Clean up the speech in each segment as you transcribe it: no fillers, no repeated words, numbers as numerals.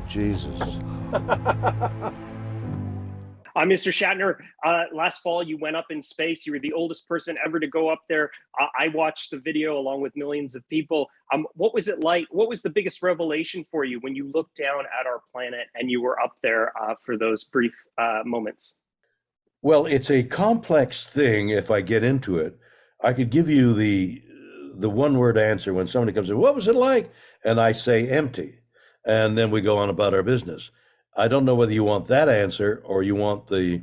Jesus. Mr. Shatner, last fall you went up in space. You were the oldest person ever to go up there. I watched the video along with millions of people. What was it like? What was the biggest revelation for you when you looked down at our planet and you were up there for those brief moments? Well, it's a complex thing. If I get into it, I could give you the one-word answer when somebody comes in, what was it like? And I say empty. And then we go on about our business. I don't know whether you want that answer or you want the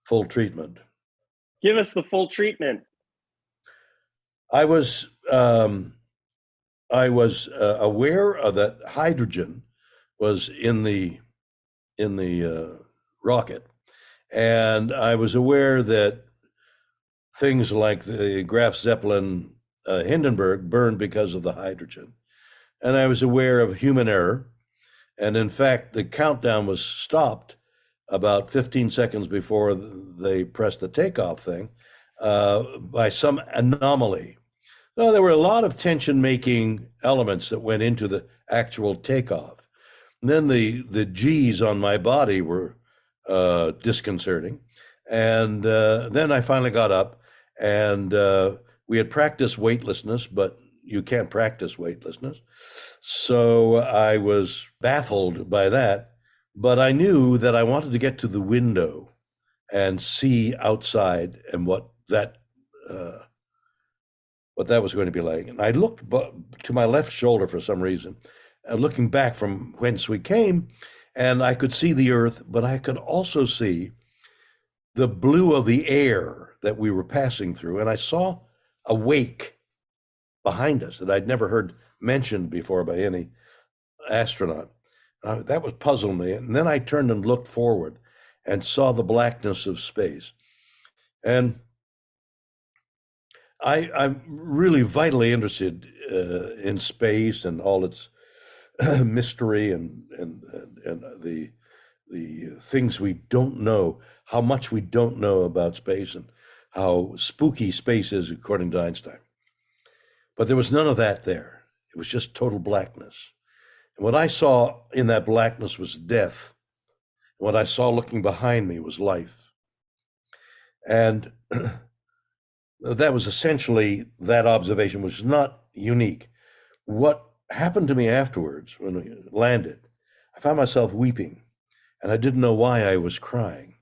full treatment. Give us the full treatment. I was aware of that hydrogen was in the rocket, and I was aware that things like the Graf Zeppelin Hindenburg burned because of the hydrogen, and I was aware of human error. And in fact, the countdown was stopped about 15 seconds before they pressed the takeoff thing by some anomaly. No, there were a lot of tension-making elements that went into the actual takeoff. And then the G's on my body were disconcerting. And then I finally got up, and we had practiced weightlessness, but you can't practice weightlessness. So I was baffled by that, but I knew that I wanted to get to the window and see outside and what that was going to be like. And I looked to my left shoulder for some reason, looking back from whence we came, and I could see the earth, but I could also see the blue of the air that we were passing through. And I saw a wake behind us that I'd never heard mentioned before by any astronaut. That was puzzling me. And then I turned and looked forward and saw the blackness of space. And I'm really vitally interested in space and all its mystery and the things we don't know, how much we don't know about space and how spooky space is, according to Einstein. But there was none of that there. It was just total blackness. And what I saw in that blackness was death. What I saw looking behind me was life. And that was essentially that observation, which is not unique. What happened to me afterwards when we landed, I found myself weeping, and I didn't know why I was crying.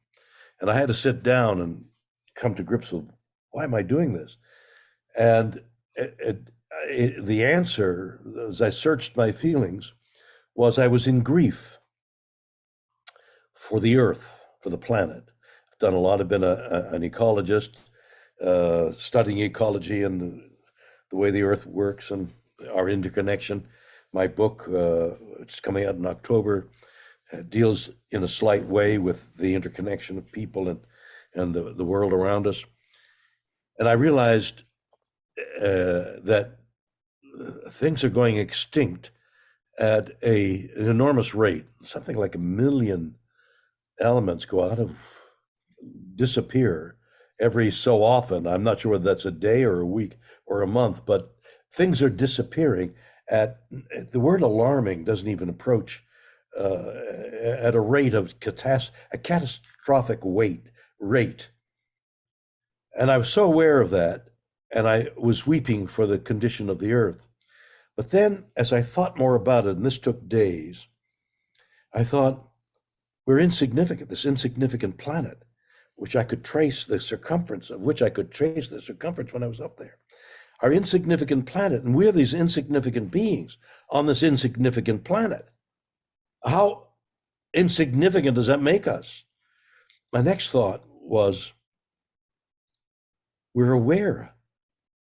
And I had to sit down and come to grips with, why am I doing this? And the answer, as I searched my feelings, was I was in grief for the earth, for the planet. I've done a lot, I've been an ecologist, studying ecology and the way the earth works and our interconnection. My book, it's coming out in October, deals in a slight way with the interconnection of people and the world around us. And I realized that things are going extinct at an enormous rate. Something like 1 million elements disappear every so often. I'm not sure whether that's a day or a week or a month, but things are disappearing the word alarming doesn't even approach at a rate of a catastrophic rate. And I was so aware of that, and I was weeping for the condition of the earth. But then, as I thought more about it, and this took days, I thought, we're insignificant, this insignificant planet, which I could trace the circumference when I was up there. Our insignificant planet, and we're these insignificant beings on this insignificant planet. How insignificant does that make us? My next thought was, we're aware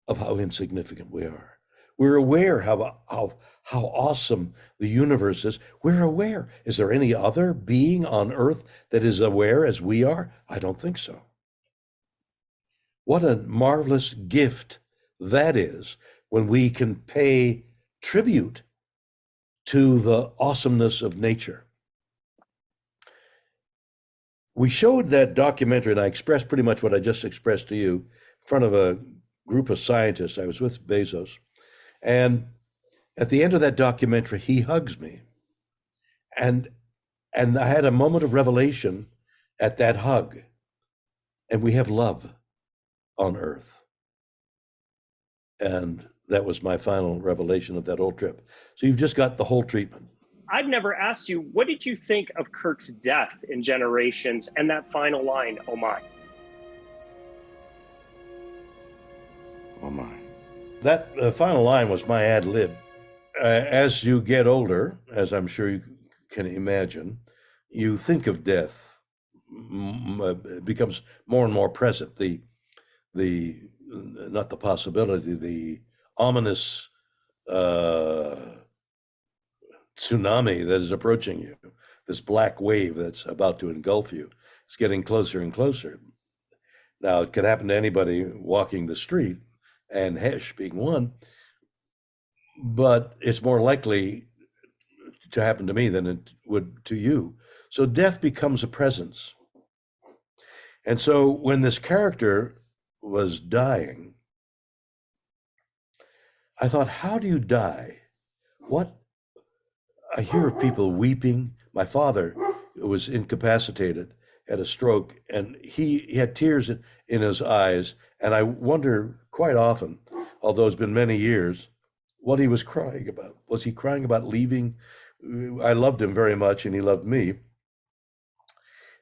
of how insignificant we are. We're aware how awesome the universe is. We're aware. Is there any other being on Earth that is aware as we are? I don't think so. What a marvelous gift that is when we can pay tribute to the awesomeness of nature. We showed that documentary, and I expressed pretty much what I just expressed to you in front of a group of scientists. I was with Bezo. And at the end of that documentary, he hugs me. and and I had a moment of revelation at that hug. And we have love on Earth. And that was my final revelation of that whole trip. So you've just got the whole treatment. I've never asked you, what did you think of Kirk's death in Generations and that final line, "Oh my"? Oh my. That final line was my ad lib. As you get older, as I'm sure you can imagine, you think of death. It becomes more and more present. The not the possibility, the ominous tsunami that is approaching you, this black wave that's about to engulf you, is getting closer and closer. Now, it could happen to anybody walking the street, and Hesh being one, but it's more likely to happen to me than it would to you. So death becomes a presence. And so when this character was dying, I thought, how do you die? What? I hear of people weeping. My father was incapacitated, had a stroke, and he had tears in his eyes. And I wonder quite often, although it's been many years, what he was crying about. Was he crying about leaving? I loved him very much, and he loved me.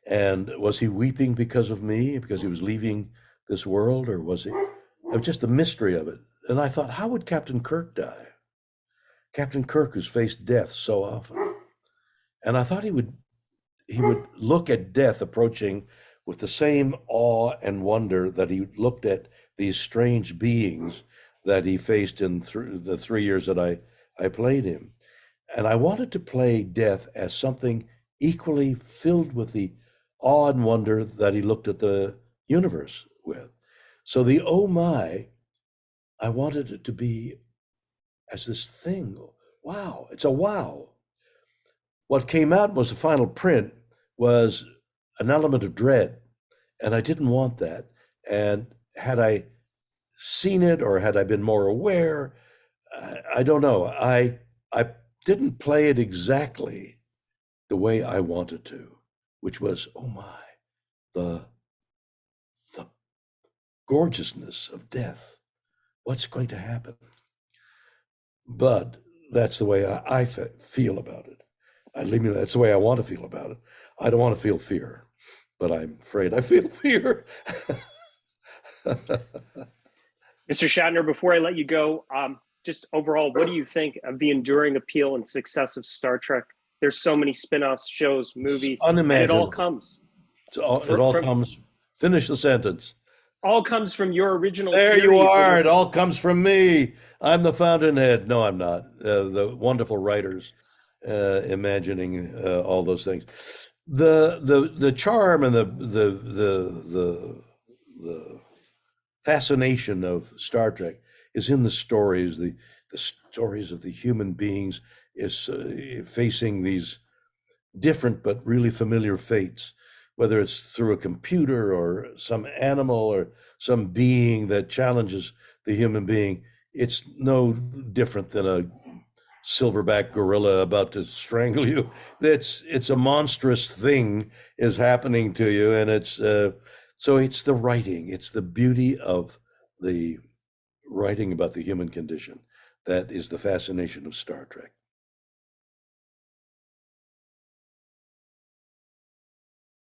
And was he weeping because of me, because he was leaving this world, or was he? It was just a mystery of it. And I thought, how would Captain Kirk die? Captain Kirk, who's faced death so often. And I thought he would look at death approaching with the same awe and wonder that he looked at these strange beings that he faced in the 3 years that I played him. And I wanted to play death as something equally filled with the awe and wonder that he looked at the universe with. So the oh my, I wanted it to be as this thing. Wow, it's a wow. What came out was the final print was an element of dread, and I didn't want that. And had I seen it, or had I been more aware, I don't know. I didn't play it exactly the way I wanted to, which was, oh my, the gorgeousness of death. What's going to happen? But that's the way I feel about it. That's the way I want to feel about it. I don't want to feel fear, but I'm afraid I feel fear. Mr. Shatner, before I let you go, just overall, what do you think of the enduring appeal and success of Star Trek? There's so many spin-offs, shows, movies, and it all comes. It all comes. Finish the sentence. All comes from your original There series. you are. It all comes from me. I'm the fountainhead. No, I'm not. The wonderful writers imagining all those things. The charm and the fascination of Star Trek is in the stories. The stories of the human beings is facing these different but really familiar fates, whether it's through a computer or some animal or some being that challenges the human being. It's no different than a silverback gorilla about to strangle you. It's a monstrous thing is happening to you, and it's so it's the writing. It's the beauty of the writing about the human condition that is the fascination of Star Trek.